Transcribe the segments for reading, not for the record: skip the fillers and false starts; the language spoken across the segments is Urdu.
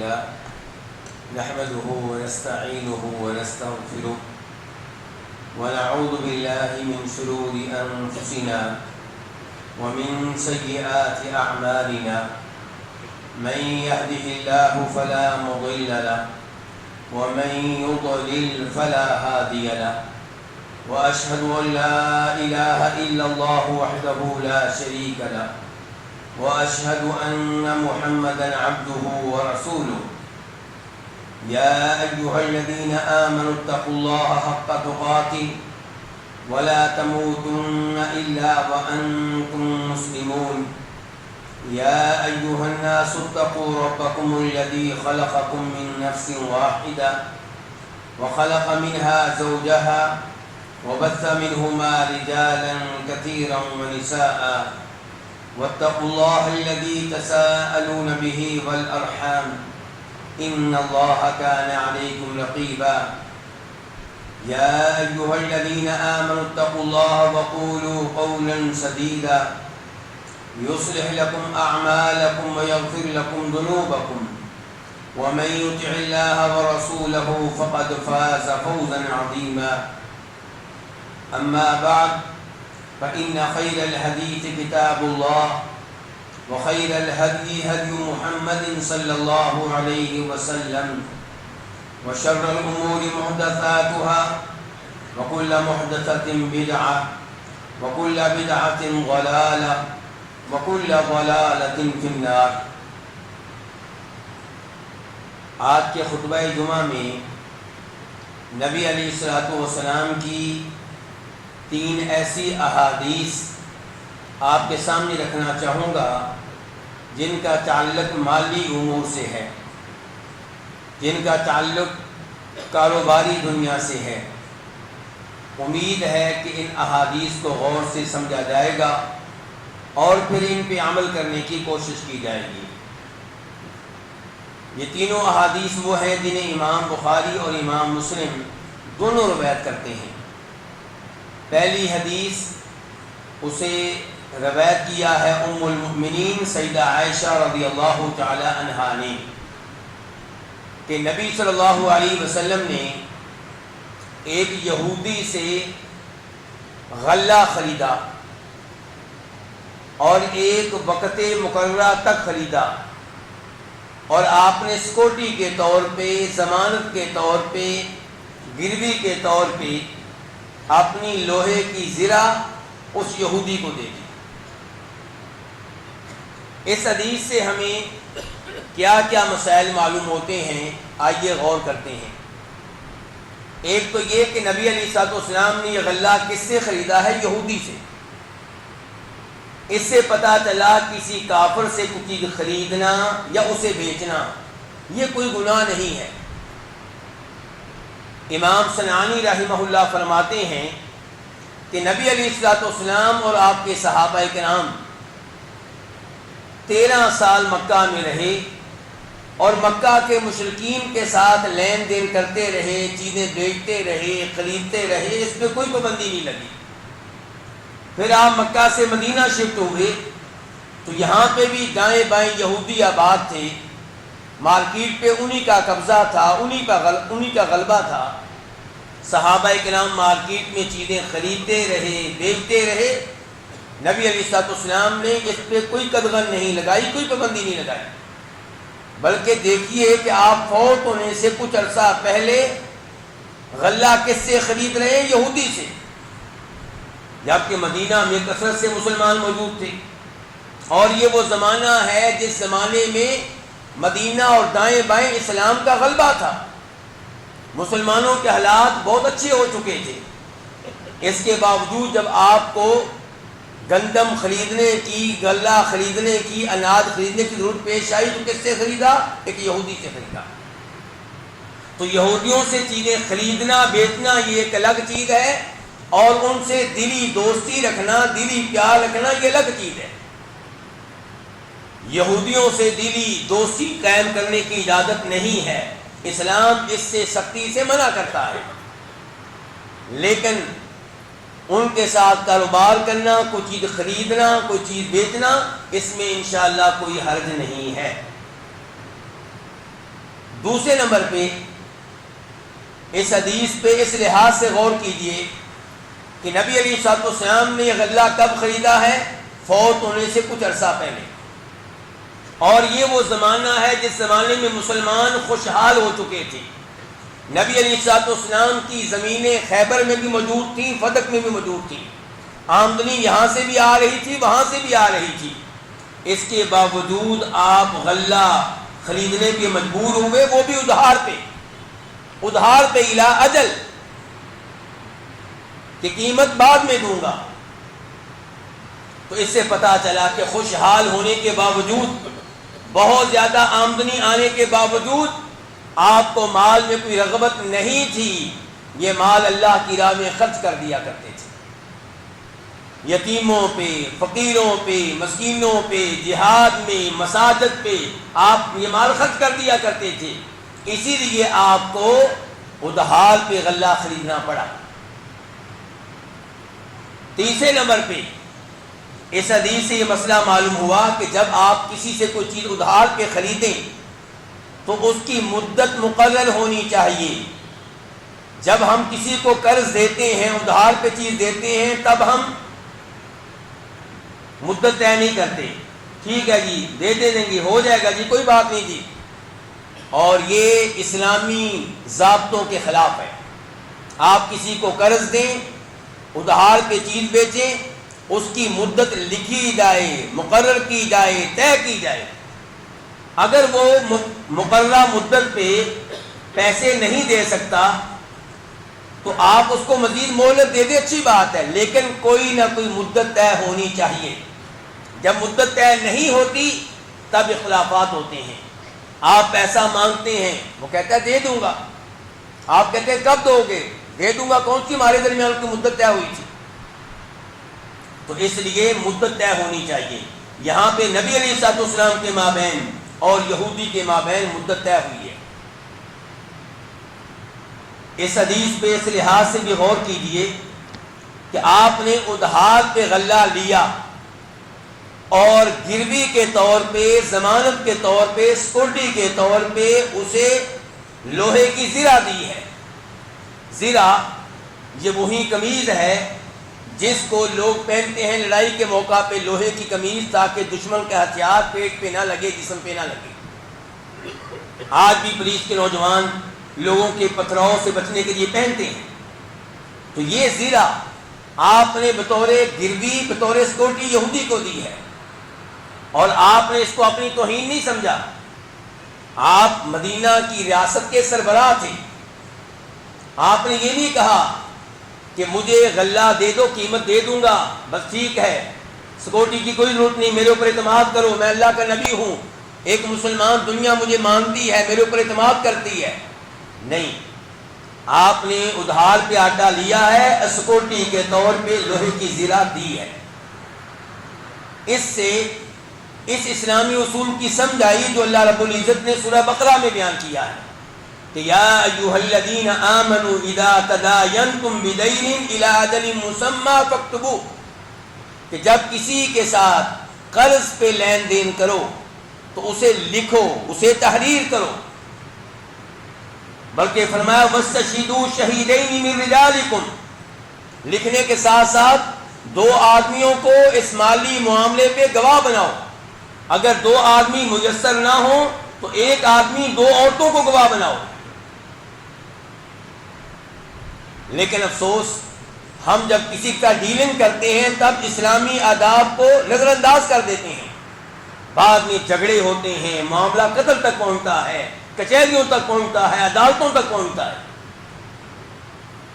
لله نحمده ونستعينه ونستغفره ونعوذ بالله من شرور أنفسنا ومن سيئات أعمالنا من يهده الله فلا مضل له ومن يضلل فلا هادي له وأشهد أن لا إله إلا الله وحده لا شريك له وأشهد أن محمدا عبده ورسوله يا أيها الذين آمنوا اتقوا الله حق تقاته ولا تموتن إلا وأنتم مسلمون يا أيها الناس اتقوا ربكم الذي خلقكم من نفس واحدة وخلق منها زوجها وبث منهما رجالا كثيرا ونساء واتقوا الله الذي تساءلون به والأرحام إن الله كان عليكم رقيبا يا أيها الذين آمنوا اتقوا الله وقولوا قولا سديدا يصلح لكم أعمالكم ويغفر لكم ذنوبكم ومن يطع الله ورسوله فقد فاز فوزا عظيما أما بعد فإن خير الحديث كتاب الله وخير الهدي هدي محمد صلى الله عليه وسلم وشر الأمور محدثاتها وكل محدثة بدعة وكل بدعة ضلالة وكل ضلالة في النار۔ آج کے خطبہ جمعہ میں نبی علیہ الصلوۃ والسلام کی 3 ایسی احادیث آپ کے سامنے رکھنا چاہوں گا جن کا تعلق مالی امور سے ہے، جن کا تعلق کاروباری دنیا سے ہے۔ امید ہے کہ ان احادیث کو غور سے سمجھا جائے گا اور پھر ان پہ عمل کرنے کی کوشش کی جائے گی۔ یہ تینوں احادیث وہ ہیں جنہیں امام بخاری اور امام مسلم دونوں روایت کرتے ہیں۔ پہلی حدیث اسے روایت کیا ہے ام المؤمنین سیدہ عائشہ رضی اللہ تعالی عنہا نے کہ نبی صلی اللہ علیہ وسلم نے ایک یہودی سے غلہ خریدا اور ایک وقت مقررہ تک خریدا، اور آپ نے سکیورٹی کے طور پہ، ضمانت کے طور پہ، گروی کے طور پہ اپنی لوہے کی زرہ اس یہودی کو دے دی۔ اس حدیث سے ہمیں کیا کیا مسائل معلوم ہوتے ہیں، آئیے غور کرتے ہیں۔ ایک تو یہ کہ نبی علیہ الصلوۃ والسلام نے یہ غلہ کس سے خریدا ہے؟ یہودی سے۔ اس سے پتہ چلا کسی کافر سے کچھ چیز خریدنا یا اسے بیچنا یہ کوئی گناہ نہیں ہے۔ امام صنعانی رحمہ اللہ فرماتے ہیں کہ نبی علیہ الصلوۃ والسلام اور آپ کے صحابہ کرام 13 سال مکہ میں رہے اور مکہ کے مشرکین کے ساتھ لین دین کرتے رہے، چیزیں بیچتے رہے، خریدتے رہے، اس پہ کوئی پابندی نہیں لگی۔ پھر آپ مکہ سے مدینہ شفٹ ہوئے تو یہاں پہ بھی دائیں بائیں یہودی آباد تھے، مارکیٹ پہ انہی کا قبضہ تھا، انہی کا غلبہ تھا۔ صحابہ کرام مارکیٹ میں چیزیں خریدتے رہے، بیچتے رہے۔ نبی علیہ الصلوۃ والسلام نے اس پہ کوئی قدغن نہیں لگائی، کوئی پابندی نہیں لگائی، بلکہ دیکھیے کہ آپ فوت ہونے سے کچھ عرصہ پہلے غلہ کس سے خرید رہے ہیں؟ یہودی سے، جبکہ مدینہ میں کثرت سے مسلمان موجود تھے۔ اور یہ وہ زمانہ ہے جس زمانے میں مدینہ اور دائیں بائیں اسلام کا غلبہ تھا، مسلمانوں کے حالات بہت اچھے ہو چکے تھے۔ اس کے باوجود جب آپ کو گندم خریدنے کی، غلہ خریدنے کی، اناج خریدنے کی ضرورت پیش آئی تو کس سے خریدا؟ ایک یہودی سے خریدا۔ تو یہودیوں سے چیزیں خریدنا بیچنا یہ ایک الگ چیز ہے، اور ان سے دلی دوستی رکھنا، دلی پیار رکھنا یہ الگ چیز ہے۔ یہودیوں سے دلی دوستی قائم کرنے کی اجازت نہیں ہے، اسلام اس سے سختی سے منع کرتا ہے، لیکن ان کے ساتھ کاروبار کرنا، کوئی چیز خریدنا، کوئی چیز بیچنا، اس میں انشاءاللہ کوئی حرج نہیں ہے۔ دوسرے نمبر پہ اس حدیث پہ اس لحاظ سے غور کیجئے کہ نبی علیہ الصلوۃ والسلام نے یہ غلہ کب خریدا ہے؟ فوت ہونے سے کچھ عرصہ پہلے، اور یہ وہ زمانہ ہے جس زمانے میں مسلمان خوشحال ہو چکے تھے۔ نبی علیہ الصلوۃ والسلام کی زمینیں خیبر میں بھی موجود تھیں، فتح میں بھی موجود تھیں، آمدنی یہاں سے بھی آ رہی تھی، وہاں سے بھی آ رہی تھی۔ اس کے باوجود آپ غلہ خریدنے کے مجبور ہوئے، وہ بھی ادھار پہ الی اجل، کہ قیمت بعد میں دوں گا۔ تو اس سے پتہ چلا کہ خوشحال ہونے کے باوجود، بہت زیادہ آمدنی آنے کے باوجود آپ کو مال میں کوئی رغبت نہیں تھی، یہ مال اللہ کی راہ میں خرچ کر دیا کرتے تھے، یتیموں پہ، فقیروں پہ، مسکینوں پہ، جہاد میں، مساجد پہ آپ یہ مال خرچ کر دیا کرتے تھے۔ اسی لیے آپ کو ادھار پہ غلہ خریدنا پڑا۔ تیسرے نمبر پہ اس حدیث سے یہ مسئلہ معلوم ہوا کہ جب آپ کسی سے کوئی چیز ادھار پہ خریدیں تو اس کی مدت مقرر ہونی چاہیے۔ جب ہم کسی کو قرض دیتے ہیں، ادھار پہ چیز دیتے ہیں، تب ہم مدت طے نہیں کرتے، ٹھیک ہے جی دے دیں گے، ہو جائے گا جی، کوئی بات نہیں جی، اور یہ اسلامی ضابطوں کے خلاف ہے۔ آپ کسی کو قرض دیں، ادھار پہ چیز بیچیں، اس کی مدت لکھی جائے، مقرر کی جائے، طے کی جائے۔ اگر وہ مقررہ مدت پہ پیسے نہیں دے سکتا تو آپ اس کو مزید مہلت دے دیں، اچھی بات ہے، لیکن کوئی نہ کوئی مدت طے ہونی چاہیے۔ جب مدت طے نہیں ہوتی تب اختلافات ہوتے ہیں۔ آپ پیسہ مانگتے ہیں، وہ کہتا ہے دے دوں گا، آپ کہتے ہیں کب دو گے؟ دے دوں گا، کون سی ہمارے درمیان کی مدت طے ہوئی تھی؟ تو اس لیے مدت طے ہونی چاہیے۔ یہاں پہ نبی علیہ الصلوۃ والسلام کے مابین اور یہودی کے مابین مدت طے ہوئی ہے۔ اس حدیث پہ اس لحاظ سے بھی غور کیجئے کہ آپ نے ادھار پہ غلہ لیا اور گروی کے طور پہ، ضمانت کے طور پہ، سکیورٹی کے طور پہ اسے لوہے کی زرہ دی ہے۔ زرہ یہ وہی قمیض ہے جس کو لوگ پہنتے ہیں لڑائی کے موقع پہ، لوہے کی قمیض، تاکہ دشمن کا ہتھیار پیٹ پہ نہ لگے، جسم پہ نہ لگے۔ آج بھی پولیس کے نوجوان لوگوں کے پتھراؤں سے بچنے کے لیے پہنتے ہیں۔ تو یہ زرہ آپ نے بطور گروی، بطور سکیورٹی یہودی کو دی ہے، اور آپ نے اس کو اپنی توہین نہیں سمجھا۔ آپ مدینہ کی ریاست کے سربراہ تھے، آپ نے یہ نہیں کہا کہ مجھے غلہ دے دو، قیمت دے دوں گا، بس ٹھیک ہے، سکیورٹی کی کوئی ضرورت نہیں، میرے اوپر اعتماد کرو، میں اللہ کا نبی ہوں، ایک مسلمان دنیا مجھے مانتی ہے، میرے اوپر اعتماد کرتی ہے۔ نہیں، آپ نے ادھار پہ آٹا لیا ہے، سکیورٹی کے طور پہ لوہے کی زرہ دی ہے۔ اس سے اس اسلامی اصول کی سمجھ آئی جو اللہ رب العزت نے سورہ بقرہ میں بیان کیا ہے کہ یا ایھا الذین آمنوا اذا تداینتم بدین الی اجل مسمی فاکتبوہ، کہ جب کسی کے ساتھ قرض پہ لین دین کرو تو اسے لکھو، اسے تحریر کرو۔ بلکہ فرمایا واستشہدوا شہیدین من رجالکم، لکھنے کے ساتھ ساتھ دو آدمیوں کو اس مالی معاملے پہ گواہ بناؤ۔ اگر دو آدمی میسر نہ ہوں تو ایک آدمی دو عورتوں کو گواہ بناؤ۔ لیکن افسوس، ہم جب کسی کا ڈیلنگ کرتے ہیں تب اسلامی آداب کو نظر انداز کر دیتے ہیں، بعد میں جھگڑے ہوتے ہیں، معاملہ قتل تک پہنچتا ہے، کچہریوں تک پہنچتا ہے، عدالتوں تک پہنچتا ہے۔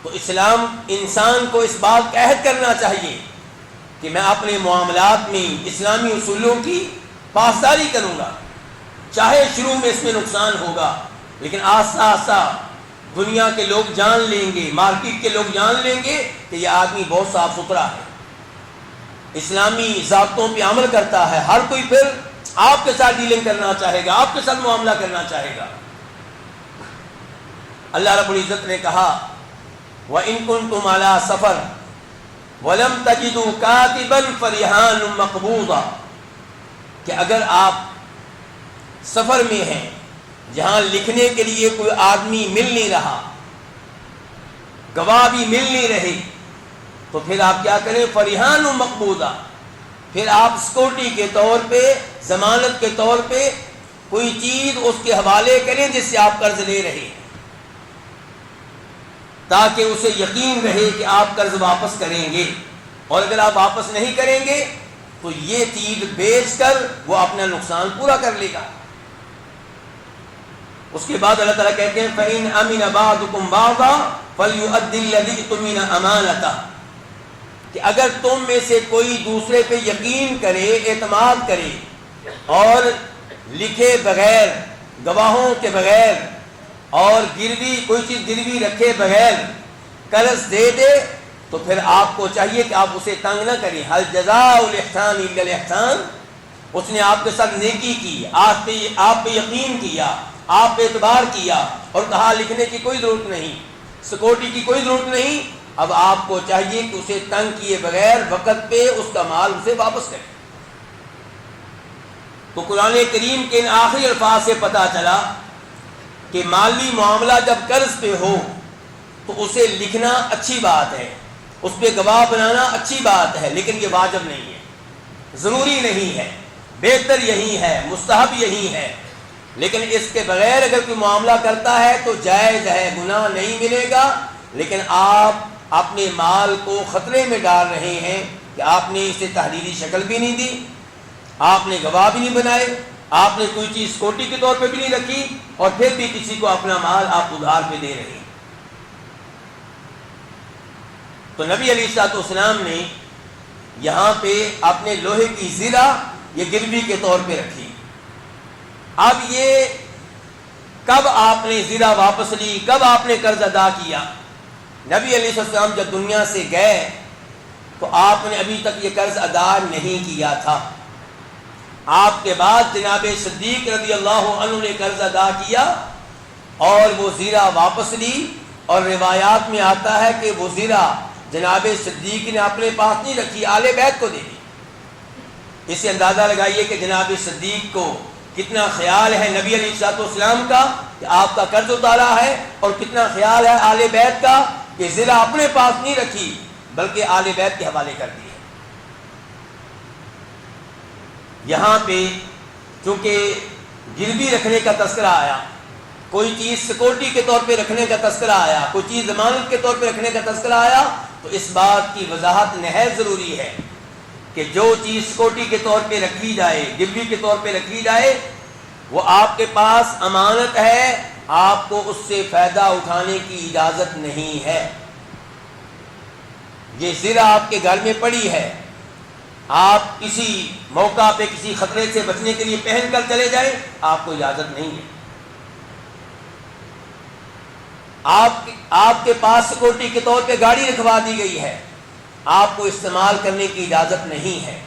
تو اسلام انسان کو اس بات کا عہد کرنا چاہیے کہ میں اپنے معاملات میں اسلامی اصولوں کی پاسداری کروں گا، چاہے شروع میں اس میں نقصان ہوگا، لیکن آہستہ آہستہ دنیا کے لوگ جان لیں گے، مارکیٹ کے لوگ جان لیں گے کہ یہ آدمی بہت صاف ستھرا ہے، اسلامی ضابطوں پہ عمل کرتا ہے۔ ہر کوئی پھر آپ کے ساتھ ڈیلنگ کرنا چاہے گا، آپ کے ساتھ معاملہ کرنا چاہے گا۔ اللہ رب العزت نے کہا وَإِن كُنتُمْ عَلَىٰ سَفَرٍ وَلَمْ تَجِدُوا كَاتِبًا فَرِهَانٌ مَّقْبُوضَةٌ، کہ اگر آپ سفر میں ہیں، جہاں لکھنے کے لیے کوئی آدمی مل نہیں رہا، گواہ بھی مل نہیں رہے، تو پھر آپ کیا کریں؟ فریحان و مقبوضہ، پھر آپ سیکورٹی کے طور پہ، ضمانت کے طور پہ کوئی چیز اس کے حوالے کریں جس سے آپ قرض لے رہے ہیں، تاکہ اسے یقین رہے کہ آپ قرض واپس کریں گے، اور اگر آپ واپس نہیں کریں گے تو یہ چیز بیچ کر وہ اپنا نقصان پورا کر لے گا۔ اس کے بعد اللہ تعالیٰ کہتے ہیں فَإِنْ أَمِنَ بَعْضُكُمْ بَعْضًا فَلْيُؤَدِّ الَّذِي اؤْتُمِنَ أَمَانَتَهُ، کہ اگر تم میں سے کوئی دوسرے پہ یقین کرے، اعتماد کرے، اور لکھے بغیر، گواہوں کے بغیر، اور گروی کوئی چیز گروی رکھے بغیر قرض دے دے، تو پھر آپ کو چاہیے کہ آپ اسے تنگ نہ کریں۔ هل جزاء الإحسان إلا الإحسان، اس نے آپ کے ساتھ نیکی کی، آپ پہ یقین کیا، آپ پہ اعتبار کیا، اور کہا لکھنے کی کوئی ضرورت نہیں، سیکورٹی کی کوئی ضرورت نہیں، اب آپ کو چاہیے کہ اسے تنگ کیے بغیر وقت پہ اس کا مال اسے واپس کرے۔ تو قرآن کریم کے ان آخری الفاظ سے پتہ چلا کہ مالی معاملہ جب قرض پہ ہو تو اسے لکھنا اچھی بات ہے، اس پہ گواہ بنانا اچھی بات ہے، لیکن یہ واجب نہیں ہے، ضروری نہیں ہے، بہتر یہی ہے، مستحب یہی ہے، لیکن اس کے بغیر اگر کوئی معاملہ کرتا ہے تو جائز ہے، گناہ نہیں ملے گا، لیکن آپ اپنے مال کو خطرے میں ڈال رہے ہیں کہ آپ نے اسے تحریری شکل بھی نہیں دی، آپ نے گواہ بھی نہیں بنائے، آپ نے کوئی چیز سیکورٹی کے طور پہ بھی نہیں رکھی، اور پھر بھی کسی کو اپنا مال آپ ادھار پہ دے رہے ہیں۔ تو نبی علیہ الصلوۃ والسلام نے یہاں پہ اپنے لوہے کی زرہ یہ گروی کے طور پہ رکھی۔ اب یہ کب آپ نے زرہ واپس لی، کب آپ نے قرض ادا کیا؟ نبی علیہ السلام جب دنیا سے گئے تو آپ نے ابھی تک یہ قرض ادا نہیں کیا تھا، آپ کے بعد جناب صدیق رضی اللہ عنہ نے قرض ادا کیا اور وہ زرہ واپس لی، اور روایات میں آتا ہے کہ وہ زرہ جناب صدیق نے اپنے پاس نہیں رکھی، آل بیت کو دے دی۔ اس سے اندازہ لگائیے کہ جناب صدیق کو کتنا خیال ہے نبی علیہ الصلوۃ والسلام کا کہ آپ کا قرض اتارا ہے، اور کتنا خیال ہے آل بیت کا کہ زرہ اپنے پاس نہیں رکھی بلکہ آل بیت کے حوالے کر دی ہے۔ یہاں پہ چونکہ گروی رکھنے کا تذکرہ آیا، کوئی چیز سیکورٹی کے طور پہ رکھنے کا تذکرہ آیا، کوئی چیز ضمانت کے طور پہ رکھنے کا تذکرہ آیا، تو اس بات کی وضاحت نہایت ضروری ہے کہ جو چیز سیکورٹی کے طور پہ رکھی جائے، گروی کے طور پہ رکھی جائے، وہ آپ کے پاس امانت ہے، آپ کو اس سے فائدہ اٹھانے کی اجازت نہیں ہے۔ یہ زرہ آپ کے گھر میں پڑی ہے، آپ کسی موقع پہ کسی خطرے سے بچنے کے لیے پہن کر چلے جائیں، آپ کو اجازت نہیں ہے۔ آپ کے پاس سیکورٹی کے طور پہ گاڑی رکھوا دی گئی ہے، آپ کو استعمال کرنے کی اجازت نہیں ہے۔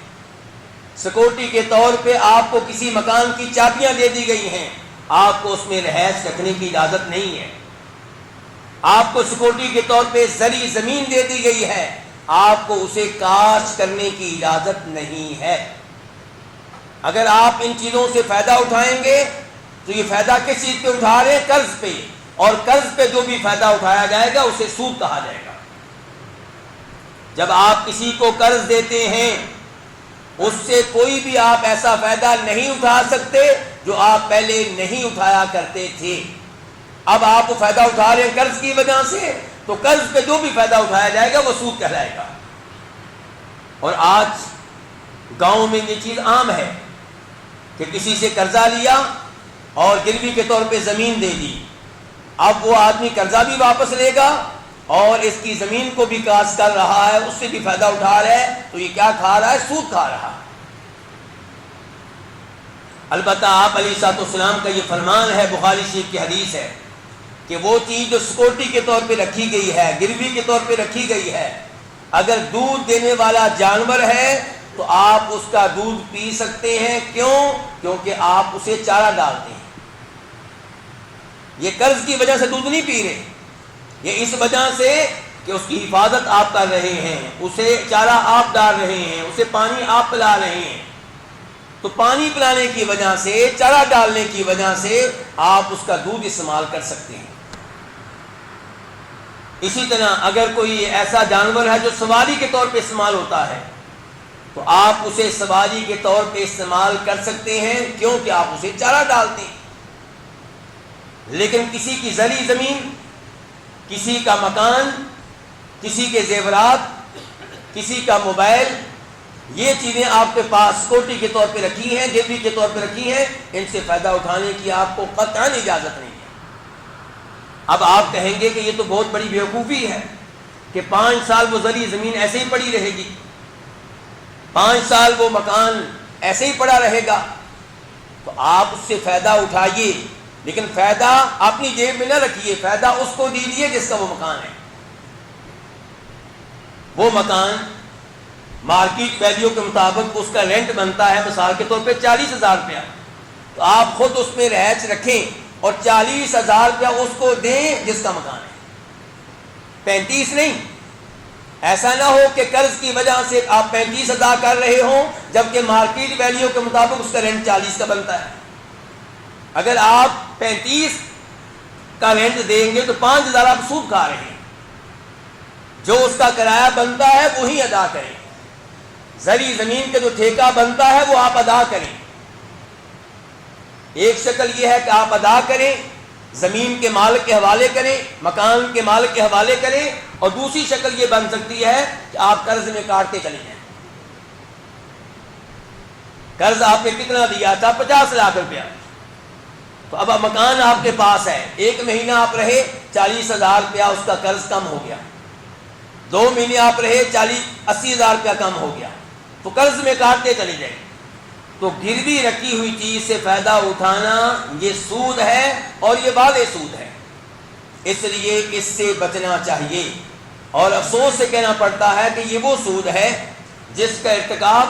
سیکورٹی کے طور پہ آپ کو کسی مکان کی چابیاں دے دی گئی ہیں، آپ کو اس میں رہائش رکھنے کی اجازت نہیں ہے۔ آپ کو سیکورٹی کے طور پہ زرعی زمین دے دی گئی ہے، آپ کو اسے کاشت کرنے کی اجازت نہیں ہے۔ اگر آپ ان چیزوں سے فائدہ اٹھائیں گے تو یہ فائدہ کس چیز پہ اٹھا رہے ہیں؟ قرض پہ، اور قرض پہ جو بھی فائدہ اٹھایا جائے گا اسے سود کہا جائے گا۔ جب آپ کسی کو قرض دیتے ہیں اس سے کوئی بھی آپ ایسا فائدہ نہیں اٹھا سکتے جو آپ پہلے نہیں اٹھایا کرتے تھے۔ اب آپ وہ فائدہ اٹھا رہے ہیں قرض کی وجہ سے، تو قرض پہ جو بھی فائدہ اٹھایا جائے گا وہ سود کہلائے گا۔ اور آج گاؤں میں یہ چیز عام ہے کہ کسی سے قرضہ لیا اور گروی کے طور پہ زمین دے دی، اب وہ آدمی قرضہ بھی واپس لے گا اور اس کی زمین کو بھی کاشت کر رہا ہے، اس سے بھی فائدہ اٹھا رہا ہے، تو یہ کیا کھا رہا ہے؟ سود کھا رہا ہے۔ البتہ آپ علیہ الصلوۃ والسلام کا یہ فرمان ہے، بخاری شریف کی حدیث ہے کہ وہ چیز جو سیکورٹی کے طور پہ رکھی گئی ہے، گروی کے طور پہ رکھی گئی ہے، اگر دودھ دینے والا جانور ہے تو آپ اس کا دودھ پی سکتے ہیں۔ کیوں؟ کیونکہ آپ اسے چارہ ڈالتے ہیں۔ یہ قرض کی وجہ سے دودھ نہیں پی رہے، یہ اس وجہ سے کہ اس کی حفاظت آپ کر رہے ہیں، اسے چارہ آپ ڈال رہے ہیں، اسے پانی آپ پلا رہے ہیں۔ تو پانی پلانے کی وجہ سے، چارہ ڈالنے کی وجہ سے آپ اس کا دودھ استعمال کر سکتے ہیں۔ اسی طرح اگر کوئی ایسا جانور ہے جو سواری کے طور پہ استعمال ہوتا ہے تو آپ اسے سواری کے طور پہ استعمال کر سکتے ہیں، کیونکہ آپ اسے چارہ ڈالتے ہیں۔ لیکن کسی کی زرعی زمین، کسی کا مکان، کسی کے زیورات، کسی کا موبائل، یہ چیزیں آپ کے پاس سکیورٹی کے طور پہ رکھی ہیں، گروی کے طور پہ رکھی ہیں، ان سے فائدہ اٹھانے کی آپ کو قطعاً اجازت نہیں ہے۔ اب آپ کہیں گے کہ یہ تو بہت بڑی بیوقوفی ہے کہ 5 سال وہ زرعی زمین ایسے ہی پڑی رہے گی، 5 سال وہ مکان ایسے ہی پڑا رہے گا، تو آپ اس سے فائدہ اٹھائیے، لیکن فائدہ اپنی جیب میں نہ رکھیے، فائدہ اس کو دیجیے جس کا وہ مکان ہے۔ وہ مکان مارکیٹ ویلیو کے مطابق اس کا رینٹ بنتا ہے مثال کے طور پہ 40,000 روپیہ، تو آپ خود اس میں رہائش رکھیں اور 40,000 روپیہ اس کو دیں جس کا مکان ہے، 35 نہیں۔ ایسا نہ ہو کہ قرض کی وجہ سے آپ 35 ادا کر رہے ہوں جبکہ مارکیٹ ویلیو کے مطابق اس کا رینٹ 40 کا بنتا ہے۔ اگر آپ 35 کا رینٹ دیں گے تو 5,000 آپ سود کھا رہے ہیں۔ جو اس کا کرایہ بنتا ہے وہی ادا کریں، زرعی زمین کے جو ٹھیکہ بنتا ہے وہ آپ ادا کریں۔ ایک شکل یہ ہے کہ آپ ادا کریں، زمین کے مالک کے حوالے کریں، مکان کے مالک کے حوالے کریں، اور دوسری شکل یہ بن سکتی ہے کہ آپ قرض میں کاٹتے چلے جائیں۔ قرض آپ نے کتنا دیا تھا؟ 50 لاکھ روپیہ، تو اب مکان آپ کے پاس ہے، 1 مہینہ آپ رہے 40,000 روپیہ اس کا قرض کم ہو گیا، 2 مہینے آپ رہے 80,000 روپیہ کم ہو گیا، تو قرض میں کاٹتے چلے جائیں۔ تو گروی رکھی ہوئی چیز سے فائدہ اٹھانا یہ سود ہے اور یہ واضح سود ہے، اس لیے اس سے بچنا چاہیے۔ اور افسوس سے کہنا پڑتا ہے کہ یہ وہ سود ہے جس کا ارتکاب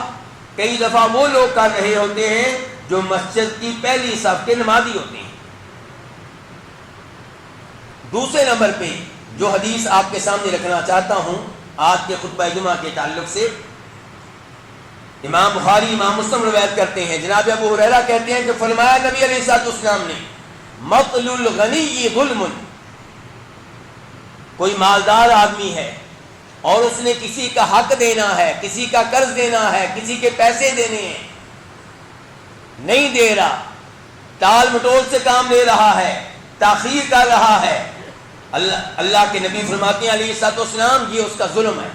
کئی دفعہ وہ لوگ کر رہے ہوتے ہیں جو مسجد کی پہلی صف کے نمازی ہوتے ہیں۔ دوسرے نمبر پہ جو حدیث آپ کے سامنے رکھنا چاہتا ہوں آج کے خطبہ جمعہ کے تعلق سے، امام بخاری امام مسلم روایت کرتے ہیں، جناب ابو ہریرہ کہتے ہیں کہ فرمایا نبی علیہ الصلوۃ والسلام نے، مطل الغنی ظلم، کوئی مالدار آدمی ہے اور اس نے کسی کا حق دینا ہے، کسی کا قرض دینا ہے، کسی کے پیسے دینے ہیں، نہیں دے رہا، ٹال مٹول سے کام لے رہا ہے، تاخیر کر رہا ہے، اللہ کے نبی فرماتے ہیں علیہ الصلوۃ والسلام یہ اس کا ظلم ہے۔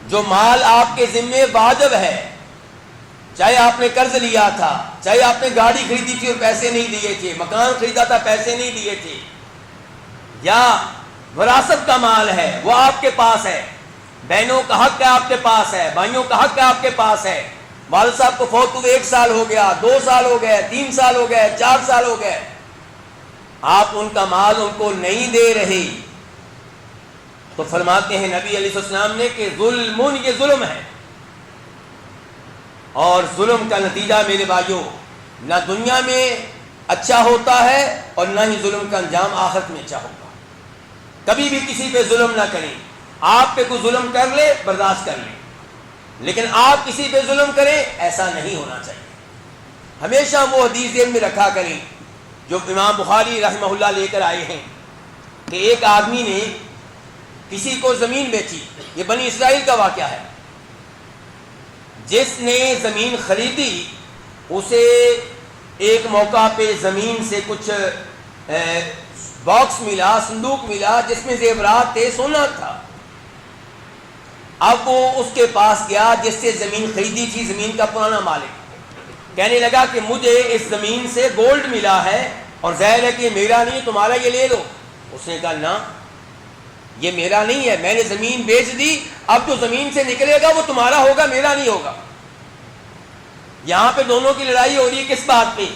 جو مال آپ کے ذمے واجب ہے، چاہے آپ نے قرض لیا تھا، چاہے آپ نے گاڑی خریدی تھی اور پیسے نہیں دیے تھے، مکان خریدا تھا پیسے نہیں دیے تھے، یا وراثت کا مال ہے وہ آپ کے پاس ہے، بہنوں کا حق ہے آپ کے پاس ہے، بھائیوں کا حق ہے آپ کے پاس ہے، والد صاحب کو فوت ہوئے 1 سال ہو گیا، 2 سال ہو گئے، 3 سال ہو گئے، 4 سال ہو گئے، آپ ان کا مال ان کو نہیں دے رہے، تو فرماتے ہیں نبی علیہ السلام نے کہ ظلم، یہ ظلم ہے، اور ظلم کا نتیجہ میرے بھائیوں نہ دنیا میں اچھا ہوتا ہے اور نہ ہی ظلم کا انجام آخرت میں اچھا ہوگا۔ کبھی بھی کسی پہ ظلم نہ کریں، آپ پہ کوئی ظلم کر لے برداشت کر لیں، لیکن آپ کسی پہ ظلم کریں ایسا نہیں ہونا چاہیے۔ ہمیشہ وہ حدیث ذہن میں رکھا کریں جو امام بخاری رحمہ اللہ لے کر آئے ہیں کہ ایک آدمی نے کسی کو زمین بیچی، یہ بنی اسرائیل کا واقعہ ہے، جس نے زمین خریدی اسے ایک موقع پہ زمین سے کچھ باکس ملا، صندوق ملا جس میں زیورات تھے، سونا تھا۔ اب وہ اس کے پاس گیا جس سے زمین خریدی تھی، زمین کا پرانا مالک، کہنے لگا کہ مجھے اس زمین سے گولڈ ملا ہے اور ظاہر ہے کہ یہ میرا نہیں، تمہارا، یہ لے لو۔ اس نے کہا نہ، یہ میرا نہیں ہے، میں نے زمین بیچ دی، اب جو زمین سے نکلے گا وہ تمہارا ہوگا، میرا نہیں ہوگا۔ یہاں پہ دونوں کی لڑائی ہو رہی ہے کس بات پہ؟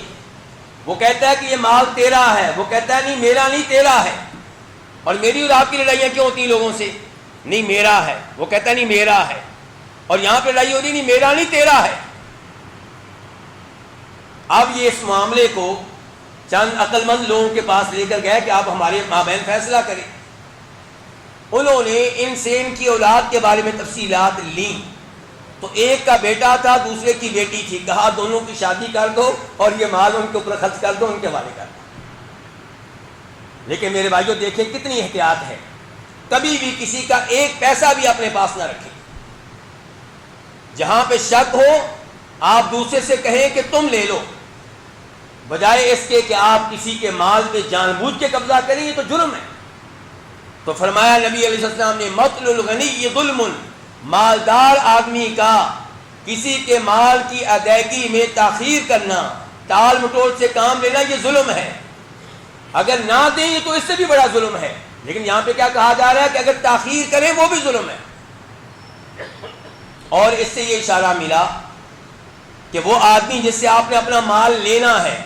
وہ کہتا ہے کہ یہ مال تیرا ہے، وہ کہتا ہے نہیں میرا نہیں تیرا ہے۔ اور میری اور آپ کی لڑائیاں کیوں ہوتی ہیں لوگوں سے؟ نہیں میرا ہے، وہ کہتا ہے نہیں میرا ہے، اور یہاں پہ لڑائی ہو رہی نہیں میرا نہیں تیرا ہے۔ اب یہ اس معاملے کو چند عقل مند لوگوں کے پاس لے کر گئے کہ آپ ہمارے مابین فیصلہ کریں۔ انہوں نے ان سے ان کی اولاد کے بارے میں تفصیلات لیں تو ایک کا بیٹا تھا، دوسرے کی بیٹی تھی، کہا دونوں کی شادی کر دو اور یہ مال ان کے اوپر خرچ کر دو، ان کے حوالے کر دو۔ لیکن میرے بھائیوں دیکھیں کتنی احتیاط ہے، کبھی بھی کسی کا ایک پیسہ بھی اپنے پاس نہ رکھیں۔ جہاں پہ شک ہو آپ دوسرے سے کہیں کہ تم لے لو، بجائے اس کے کہ آپ کسی کے مال پہ جان بوجھ کے قبضہ کریں، یہ تو جرم ہے۔ تو فرمایا نبی علیہ السلام نے مطل الغنی ظلم، مالدار آدمی کا کسی کے مال کی ادائیگی میں تاخیر کرنا، ٹال مٹول سے کام لینا، یہ ظلم ہے۔ اگر نہ دیں تو اس سے بھی بڑا ظلم ہے، لیکن یہاں پہ کیا کہا جا رہا ہے کہ اگر تاخیر کریں وہ بھی ظلم ہے۔ اور اس سے یہ اشارہ ملا کہ وہ آدمی جس سے آپ نے اپنا مال لینا ہے،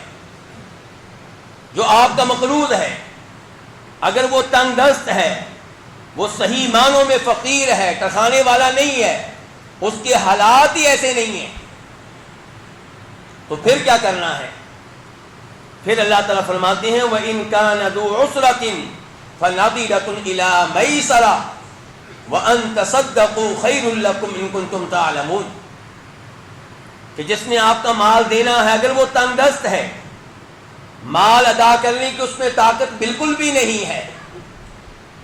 جو آپ کا مقروض ہے، اگر وہ تنگ دست ہے، وہ صحیح معنوں میں فقیر ہے، ٹکانے والا نہیں ہے، اس کے حالات ہی ایسے نہیں ہیں، تو پھر کیا کرنا ہے؟ پھر اللہ تعالیٰ فرماتے ہیں وَإِن كَانَ ذُو عُسْرَةٍ فَنَظِرَةٌ إِلَىٰ مَيْسَرَةٍ وَأَن تَصَدَّقُوا خَيْرٌ لَكُمْ إِن كُنتُمْ تَعْلَمُونَ، کہ جس نے آپ کا مال دینا ہے اگر وہ تنگ دست ہے، مال ادا کرنے کی اس میں طاقت بالکل بھی نہیں ہے،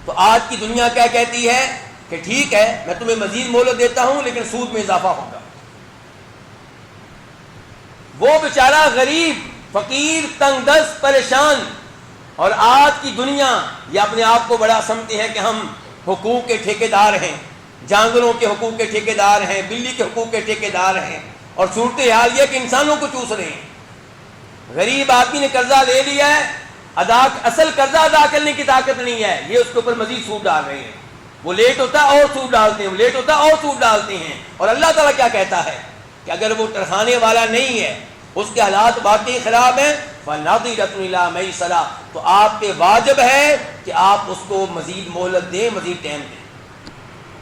تو آج کی دنیا کیا کہتی ہے کہ ٹھیک ہے میں تمہیں مزید مہلت دیتا ہوں لیکن سود میں اضافہ ہوگا۔ وہ بیچارہ غریب، فقیر، تنگ دست، پریشان، اور آج کی دنیا یہ اپنے آپ کو بڑا سمجھتی ہے کہ ہم حقوق کے ٹھیکیدار ہیں، جانوروں کے حقوق کے ٹھیکیدار ہیں، بلی کے حقوق کے ٹھیکیدار ہیں، اور صورتحال یہ کہ انسانوں کو چوس رہے ہیں۔ غریب آدمی نے قرضہ لے لیا ہے، اصل قرضہ ادا کرنے کی طاقت نہیں ہے، یہ اس کے اوپر مزید سود ڈال رہے ہیں، وہ لیٹ ہوتا ہے اور سود ڈالتے ہیں، وہ لیٹ ہوتا ہے اور سود ڈالتے ہیں۔ اور اللہ تعالیٰ کیا کہتا ہے کہ اگر وہ ٹرخانے والا نہیں ہے، اس کے حالات واقعی خراب ہیں، فَنَظِرَةٌ إِلَىٰ مَيْسَرَةٍ، تو آپ پہ واجب ہے کہ آپ اس کو مزید مہلت دیں، مزید ٹائم دیں،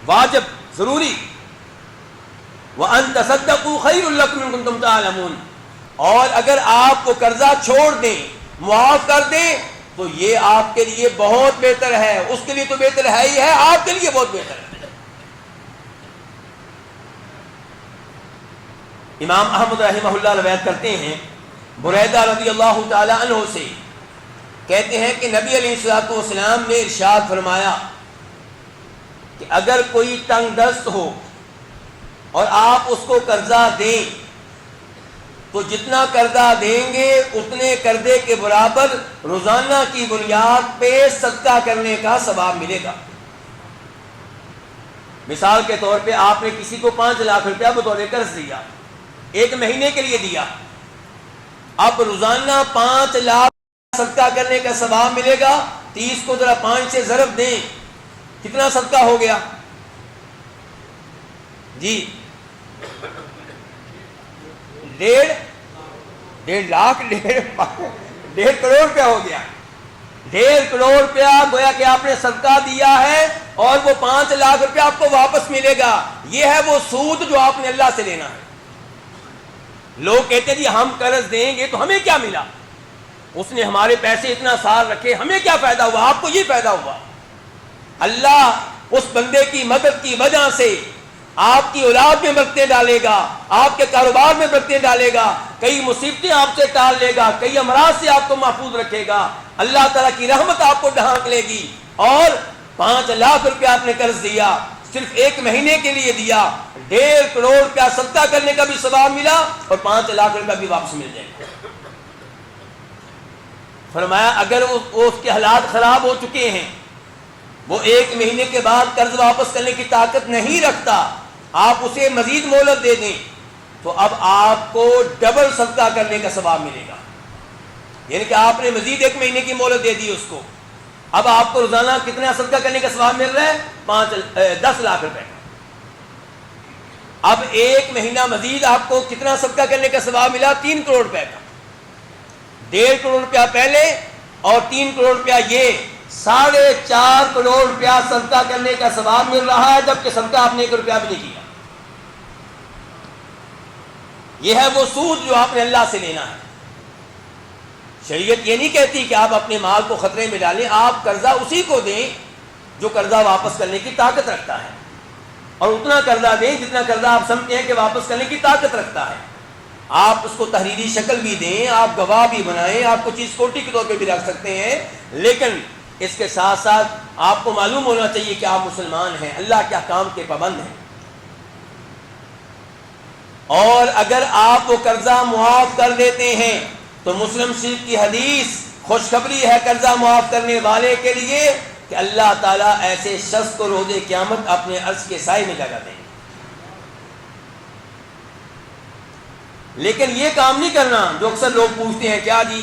واجب، ضروری۔ وَأَن تَصَدَّقُوا خَيْرٌ لَكُمْ إِن كُنتُمْ تَعْلَمُونَ، اور اگر آپ کو قرضہ چھوڑ دیں، معاف کر دیں، تو یہ آپ کے لیے بہت بہتر ہے، اس کے لیے تو بہتر ہے ہی ہے، آپ کے لیے بہت بہتر ہے۔ امام احمد رحمہ اللہ روایت کرتے ہیں، بریدہ رضی اللہ تعالی عنہ سے کہتے ہیں کہ نبی علیہ الصلوۃ والسلام نے ارشاد فرمایا کہ اگر کوئی تنگ دست ہو اور آپ اس کو قرضہ دیں تو جتنا قرضہ دیں گے اتنے قرضے کے برابر روزانہ کی بنیاد پہ صدقہ کرنے کا ثواب ملے گا۔ مثال کے طور پہ آپ نے کسی کو 5 لاکھ روپیہ بطور قرض دیا، 1 مہینے کے لیے دیا، اب روزانہ 5 لاکھ صدقہ کرنے کا ثواب ملے گا۔ 30 کو ذرا 5 سے ضرب دیں، کتنا صدقہ ہو گیا جی؟ 1.5 لاکھ، 1.5 کروڑ روپیہ ہو گیا۔ 1.5 کروڑ روپیہ گویا کہ آپ نے صدقہ دیا ہے اور وہ 5 لاکھ روپیہ آپ کو واپس ملے گا۔ یہ ہے وہ سود جو آپ نے اللہ سے لینا ہے۔ لوگ کہتے ہیں جی ہم قرض دیں گے تو ہمیں کیا ملا، اس نے ہمارے پیسے اتنا سال رکھے، ہمیں کیا فائدہ ہوا؟ آپ کو یہ فائدہ ہوا، اللہ اس بندے کی مدد کی وجہ سے آپ کی اولاد میں برکتیں ڈالے گا، آپ کے کاروبار میں برکتیں ڈالے گا، کئی مصیبتیں آپ سے ٹال لے گا، کئی امراض سے آپ کو محفوظ رکھے گا، اللہ تعالیٰ کی رحمت آپ کو ڈھانک لے گی۔ اور 5 لاکھ روپے آپ نے قرض دیا، صرف 1 مہینے کے لیے دیا، 1.5 کروڑ روپیہ صدقہ کرنے کا بھی ثواب ملا اور 5 لاکھ روپیہ بھی واپس مل جائے گا۔ فرمایا اگر وہ اس کے حالات خراب ہو چکے ہیں، وہ 1 مہینے کے بعد قرض واپس کرنے کی طاقت نہیں رکھتا، آپ اسے مزید مہلت دے دیں تو اب آپ کو ڈبل صدقہ کرنے کا ثواب ملے گا۔ یعنی کہ آپ نے مزید 1 مہینے کی مہلت دے دی اس کو، اب آپ کو روزانہ کتنا صدقہ کرنے کا ثواب مل رہا ہے؟ 10 لاکھ روپے کا۔ اب 1 مہینہ مزید آپ کو کتنا صدقہ کرنے کا ثواب ملا؟ 3 کروڑ روپے کا۔ 1.5 کروڑ روپیہ پہلے اور 3 کروڑ روپیہ یہ 4.5 کروڑ روپیہ صدقہ کرنے کا ثواب مل رہا ہے، جبکہ صدقہ آپ نے 1 روپیہ بھی نہیں کیا۔ یہ ہے وہ سود جو آپ نے اللہ سے لینا ہے۔ شریعت یہ نہیں کہتی کہ آپ اپنے مال کو خطرے میں ڈالیں، آپ قرضہ اسی کو دیں جو قرضہ واپس کرنے کی طاقت رکھتا ہے، اور اتنا قرضہ دیں جتنا قرضہ آپ سمجھتے ہیں کہ واپس کرنے کی طاقت رکھتا ہے. آپ اس کو تحریری شکل بھی دیں, آپ گواہ بھی بنائیں, آپ کو چیز کوٹی کے طور پہ بھی رکھ سکتے ہیں, لیکن اس کے ساتھ ساتھ آپ کو معلوم ہونا چاہیے کہ آپ مسلمان ہیں, اللہ کے احکام کے پابند ہیں. اور اگر آپ وہ قرضہ معاف کر دیتے ہیں تو مسلم شریف کی حدیث خوشخبری ہے قرضہ معاف کرنے والے کے لیے کہ اللہ تعالیٰ ایسے شخص کو روز قیامت اپنے عرش کے سائے میں جگہ دیں گے. لیکن یہ کام نہیں کرنا جو اکثر لوگ پوچھتے ہیں, کیا جی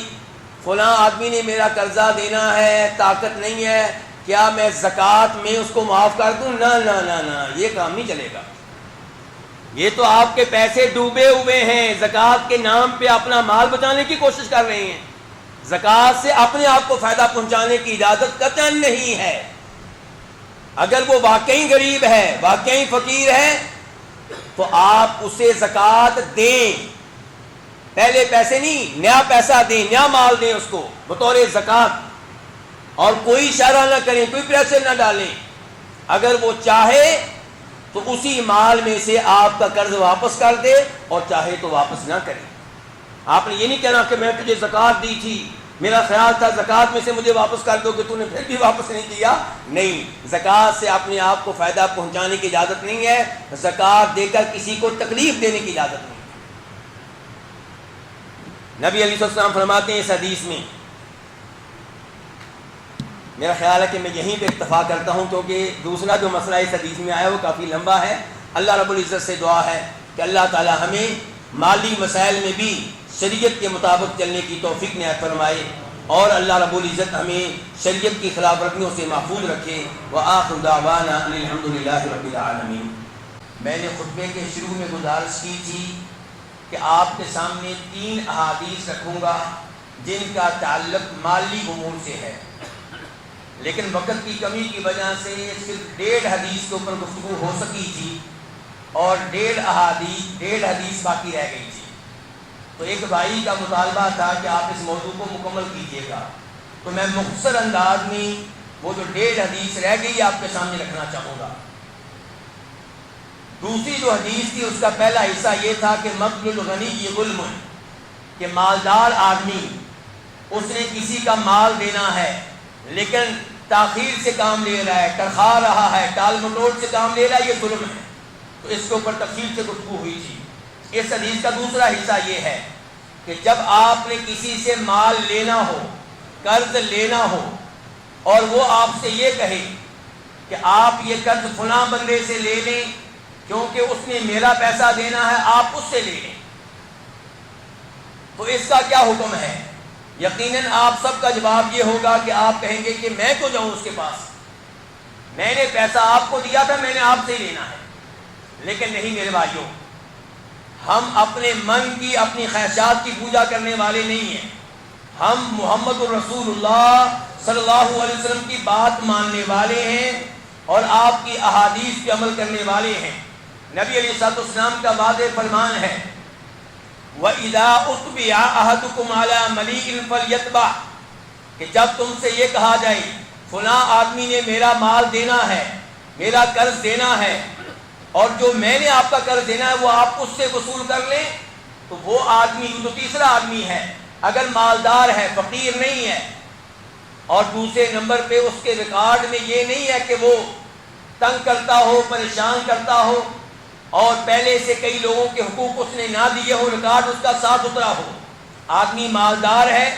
فلاں آدمی نے میرا قرضہ دینا ہے, طاقت نہیں ہے, کیا میں زکوٰۃ میں اس کو معاف کر دوں؟ نہ نہ نہ نہ, یہ کام نہیں چلے گا. یہ تو آپ کے پیسے ڈوبے ہوئے ہیں, زکوٰۃ کے نام پہ اپنا مال بچانے کی کوشش کر رہے ہیں. زکوٰۃ سے اپنے آپ کو فائدہ پہنچانے کی اجازت قطعاً نہیں ہے. اگر وہ واقعی غریب ہے, واقعی فقیر ہے, تو آپ اسے زکوٰۃ دیں. پہلے پیسے نہیں, نیا پیسہ دیں, نیا مال دیں اس کو بطور زکوٰۃ, اور کوئی اشارہ نہ کریں, کوئی پریشر نہ ڈالیں. اگر وہ چاہے تو اسی مال میں سے آپ کا قرض واپس کر دے, اور چاہے تو واپس نہ کرے. آپ نے یہ نہیں کہنا کہ میں تجھے زکوٰۃ دی تھی, میرا خیال تھا زکوٰۃ میں سے مجھے واپس کر دو, کہ تو نے پھر بھی واپس نہیں کیا. نہیں, زکوٰۃ سے اپنے آپ کو فائدہ پہنچانے کی اجازت نہیں ہے, زکوٰۃ دے کر کسی کو تکلیف دینے کی اجازت نہیں ہے. نبی علیہ السلام فرماتے ہیں اس حدیث میں, میرا خیال ہے کہ میں یہیں پہ اکتفا کرتا ہوں کیونکہ دوسرا جو مسئلہ اس حدیث میں آیا وہ کافی لمبا ہے. اللہ رب العزت سے دعا ہے کہ اللہ تعالی ہمیں مالی مسائل میں بھی شریعت کے مطابق چلنے کی توفیق عنایت فرمائے, اور اللہ رب العزت ہمیں شریعت کی خلاف ورزیوں سے محفوظ رکھے. وآخر دعوانا ان الحمد للہ رب العالمین. میں نے خطبے کے شروع میں گزارش کی تھی کہ آپ کے سامنے 3 احادیث رکھوں گا جن کا تعلق مالی امور سے ہے, لیکن وقت کی کمی کی وجہ سے صرف 1.5 حدیث کے اوپر گفتگو ہو سکی تھی, اور 1.5 حدیث باقی رہ گئی تھی. تو ایک بھائی کا مطالبہ تھا کہ آپ اس موضوع کو مکمل کیجیے گا, تو میں مختصر انداز میں وہ جو 1.5 حدیث رہ گئی آپ کے سامنے رکھنا چاہوں گا. دوسری جو حدیث تھی اس کا پہلا حصہ یہ تھا کہ مقل الغنی ظلم, کہ مالدار آدمی اس نے کسی کا مال دینا ہے لیکن تاخیر سے کام لے رہا ہے, ٹرخا رہا ہے, ٹال مٹول سے کام لے رہا ہے, یہ ظلم ہے. تو اس کے اوپر تفصیل سے گفتگو ہوئی تھی. اس حدیث کا دوسرا حصہ یہ ہے کہ جب آپ نے کسی سے مال لینا ہو, قرض لینا ہو, اور وہ آپ سے یہ کہے کہ آپ یہ قرض فلاں بندے سے لے لیں کیونکہ اس نے میرا پیسہ دینا ہے, آپ اس سے لے لیں, تو اس کا کیا حکم ہے؟ یقیناً آپ سب کا جواب یہ ہوگا کہ آپ کہیں گے کہ میں تو جاؤں اس کے پاس, میں نے پیسہ آپ کو دیا تھا, میں نے آپ سے ہی لینا ہے. لیکن نہیں میرے بھائیوں, ہم اپنے من کی, اپنی خواہشات کی پوجا کرنے والے نہیں ہیں. ہم محمد الرسول اللہ صلی اللہ علیہ وسلم کی بات ماننے والے ہیں اور آپ کی احادیث پہ عمل کرنے والے ہیں. نبی علیہ الصلوۃ والسلام کا واضح فرمان ہے, وَإِذَا أُتْبِعَ أَحَدُكُمْ عَلَى مَلِيءٍ فَلْيَتْبَعْ, کہ جب تم سے یہ کہا جائے فلاں آدمی نے میرا مال دینا ہے, میرا قرض دینا ہے, اور جو میں نے آپ کا قرض دینا ہے وہ آپ اس سے وصول کر لیں, تو وہ آدمی جو تیسرا آدمی ہے اگر مالدار ہے, فقیر نہیں ہے, اور دوسرے نمبر پہ اس کے ریکارڈ میں یہ نہیں ہے کہ وہ تنگ کرتا ہو, پریشان کرتا ہو, اور پہلے سے کئی لوگوں کے حقوق اس نے نہ دیے ہو, ریکارڈ اس کا صاف ستھرا ہو, آدمی مالدار ہے,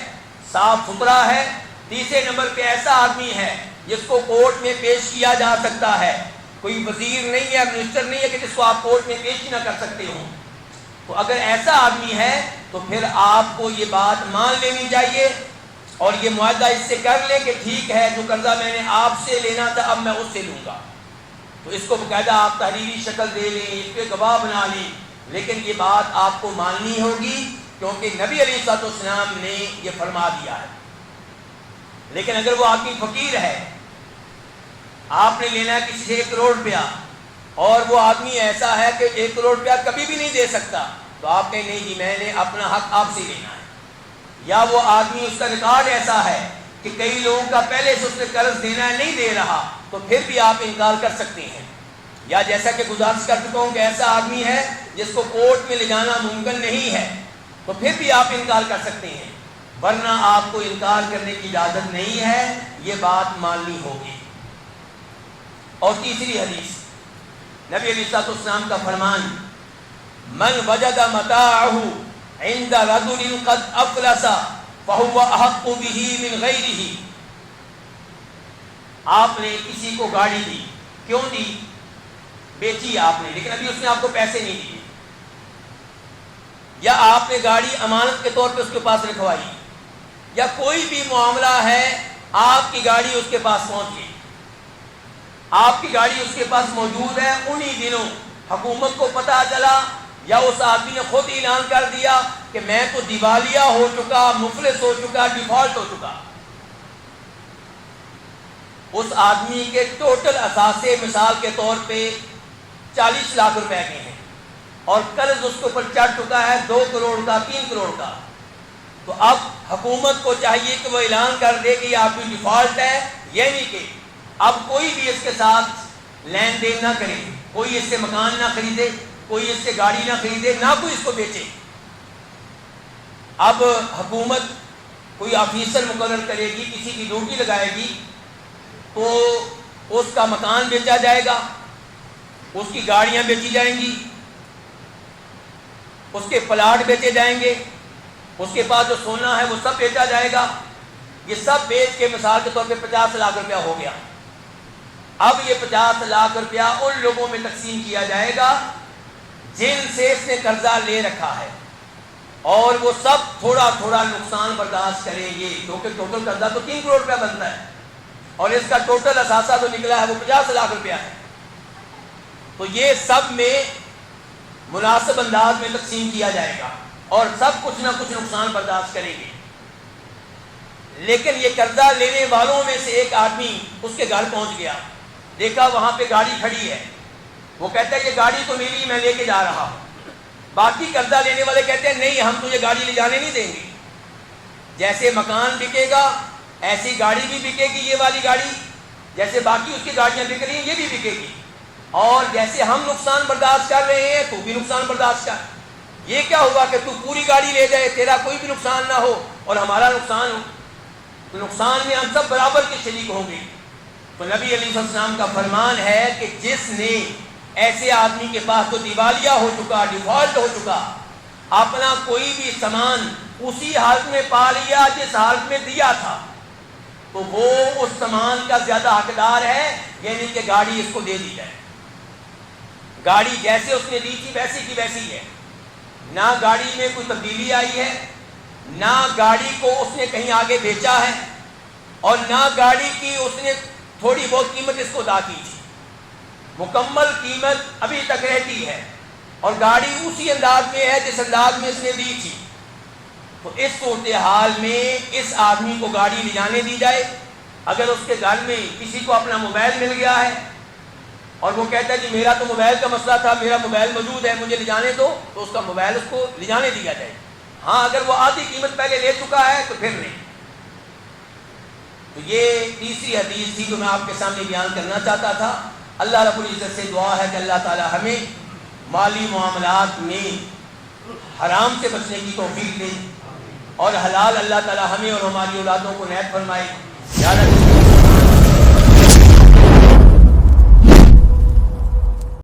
صاف ستھرا ہے. تیسرے نمبر پہ ایسا آدمی ہے جس کو کورٹ میں پیش کیا جا سکتا ہے, کوئی وزیر نہیں ہے, منسٹر نہیں ہے کہ جس کو آپ کورٹ میں پیش ہی نہ کر سکتے ہوں. تو اگر ایسا آدمی ہے تو پھر آپ کو یہ بات مان لینی چاہیے اور یہ معاہدہ اس سے کر لیں کہ ٹھیک ہے, جو قرضہ میں نے آپ سے لینا تھا اب میں اس سے لوں گا. تو اس کو باقاعدہ آپ تحریری شکل دے لیں, اس پہ گواہ بنا لیں, لیکن یہ بات آپ کو ماننی ہوگی کیونکہ نبی علیہ الصلوۃ والسلام نے یہ فرما دیا ہے. لیکن اگر وہ آدمی فقیر ہے, آپ نے لینا ہے کسی سے 1 کروڑ روپیہ, اور وہ آدمی ایسا ہے کہ 1 کروڑ روپیہ کبھی بھی نہیں دے سکتا, تو آپ کہیں نہیں جی میں نے اپنا حق آپ سے لینا ہے. یا وہ آدمی, اس کا ریکارڈ ایسا ہے کہ کئی لوگوں کا پہلے سے اس نے قرض دینا ہے, نہیں دے رہا, تو پھر بھی آپ انکار کر سکتے ہیں. یا جیسا کہ گزارش کر چکا ہوں کہ ایسا آدمی ہے جس کو کورٹ میں لے جانا ممکن نہیں ہے، تو پھر بھی آپ انکار کر سکتے ہیں، ورنہ آپ کو انکار کرنے کی اجازت نہیں ہے، یہ بات ماننی ہوگی۔ اور تیسری حدیث، نبی علیہ الصلوۃ والسلام کا فرمان، من وجد متاعه عند رجل قد افلس فهو احق به من غیرہ۔ آپ نے کسی کو گاڑی دی، کیوں دی؟ بیچی آپ نے، لیکن ابھی اس نے آپ کو پیسے نہیں دیے، یا آپ نے گاڑی امانت کے طور پہ اس کے پاس رکھوائی، یا کوئی بھی معاملہ ہے، آپ کی گاڑی اس کے پاس پہنچ گئی، آپ کی گاڑی اس کے پاس موجود ہے، انہی دنوں حکومت کو پتہ چلا یا اس آدمی نے خود اعلان کر دیا کہ میں تو دیوالیہ ہو چکا، مفلس ہو چکا، ڈیفالٹ ہو چکا، اس آدمی کے ٹوٹل اثاثے مثال کے طور پہ 40 لاکھ روپے کے ہیں، اور قرض اس کے اوپر چڑھ چکا ہے 2 کروڑ کا، 3 کروڑ کا، تو اب حکومت کو چاہیے کہ وہ اعلان کر دے کہ یہ آپ کی ڈیفالٹ ہے، یعنی کہ اب کوئی بھی اس کے ساتھ لین دین نہ کرے، کوئی اس سے مکان نہ خریدے، کوئی اس سے گاڑی نہ خریدے، نہ کوئی اس کو بیچے۔ اب حکومت کوئی آفیسر مقرر کرے گی، کسی کی ڈیوٹی لگائے گی، تو اس کا مکان بیچا جائے گا، اس کی گاڑیاں بیچی جائیں گی، اس کے پلاٹ بیچے جائیں گے، اس کے پاس جو سونا ہے وہ سب بیچا جائے گا، یہ سب بیچ کے مثال کے طور پہ 50 لاکھ روپیہ ہو گیا۔ اب یہ 50 لاکھ روپیہ ان لوگوں میں تقسیم کیا جائے گا جن سے اس نے قرضہ لے رکھا ہے، اور وہ سب تھوڑا تھوڑا نقصان برداشت کریں گے، کیونکہ ٹوٹل قرضہ تو 3 کروڑ روپیہ بنتا ہے، اور اس کا ٹوٹل اثاثہ جو نکلا ہے وہ 50 لاکھ روپیہ ہے، تو یہ سب میں مناسب انداز میں تقسیم کیا جائے گا، اور سب کچھ نہ کچھ نقصان برداشت کریں گے۔ لیکن یہ قرضہ لینے والوں میں سے ایک آدمی اس کے گھر پہنچ گیا، دیکھا وہاں پہ گاڑی کھڑی ہے، وہ کہتا ہے یہ گاڑی تو میری، میں لے کے جا رہا ہوں۔ باقی قرضہ لینے والے کہتے ہیں نہیں، ہم تجھے گاڑی لے جانے نہیں دیں گے، جیسے مکان بکے گا ایسی گاڑی بھی بکے گی، یہ والی گاڑی، جیسے باقی اس کی گاڑیاں بک رہی ہیں یہ بھی بکے گی، اور جیسے ہم نقصان برداشت کر رہے ہیں تو بھی نقصان برداشت کر۔ یہ کیا ہوا کہ تو پوری گاڑی لے جائے، تیرا کوئی بھی نقصان نہ ہو اور ہمارا نقصان ہو، تو نقصان میں ہم سب برابر کے شریک ہوں گے۔ تو نبی علیہ السلام کا فرمان ہے کہ جس نے ایسے آدمی کے پاس تو دیوالیہ ہو چکا، ڈیفالٹ ہو چکا، اپنا کوئی بھی سامان اسی حالت میں پا لیا جس حالت میں دیا تھا، تو وہ اس سامان کا زیادہ حقدار ہے، یعنی کہ گاڑی اس کو دے دی جائے۔ گاڑی جیسے اس نے دی تھی ویسی کی ویسی ہے، نہ گاڑی میں کوئی تبدیلی آئی ہے، نہ گاڑی کو اس نے کہیں آگے بیچا ہے، اور نہ گاڑی کی اس نے تھوڑی بہت قیمت اس کو ادا کی تھی، مکمل قیمت ابھی تک رہتی ہے، اور گاڑی اسی انداز میں ہے جس انداز میں اس نے دی تھی۔ تو اس صورتحال میں اس آدمی کو گاڑی لے جانے دی جائے۔ اگر اس کے گھر میں کسی کو اپنا موبائل مل گیا ہے اور وہ کہتا ہے کہ میرا تو موبائل کا مسئلہ تھا، میرا موبائل موجود ہے، مجھے لے جانے دو، تو اس کا موبائل اس کو لے جانے دیا جائے۔ ہاں اگر وہ آدھی قیمت پہلے لے چکا ہے تو پھر نہیں۔ تو یہ تیسری حدیث تھی جو میں آپ کے سامنے بیان کرنا چاہتا تھا۔ اللہ رب العزت سے دعا ہے کہ اللہ تعالی ہمیں مالی معاملات میں حرام سے بچنے کی توفیق دے، اور حلال اللہ تعالی ہمیں اور ہماری اولادوں کو عنایت فرمائے۔ یا رب